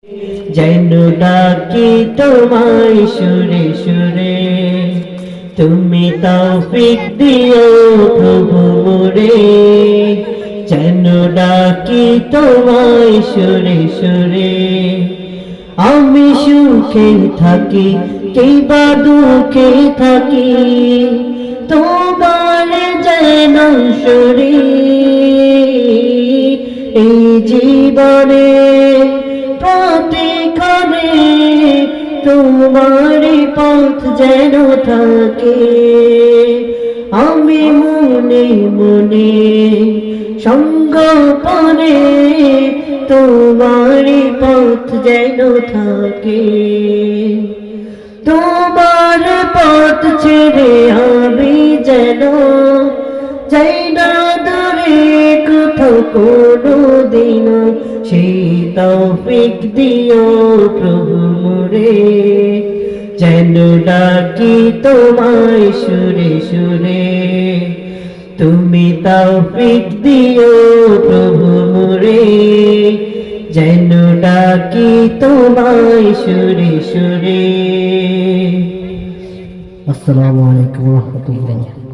যেন ডাকি তোমায় সুরে সুরে, তুমি তৌফিক দিও প্রভু মোরে। যেন ডাকি তোমায় সুরে সুরে, আমি সুখে থাকি কিংবা দুঃখে থাকি, তোমার যেন সুরে। এই জীবনে প্রতিক্ষণে তোমার পথ যেন থাকে, আমি মনে মনে সঙ্গোপনে তোমার পথ যেন থাকে। তোমার পথ ছেড়ে আমি যেন যাই না দূরে কোথাও কোনো দিন, সেই তৌফিক দিও প্রভু মোরে। যেন ডাকি তোমায় সুরে সুরে, তুমি তৌফিক দিও প্রভু মোরে। যেন ডাকি তোমায় সুরে সুরে। আসসালামু আলাইকুম ওয়া রাহমাতুল্লাহ।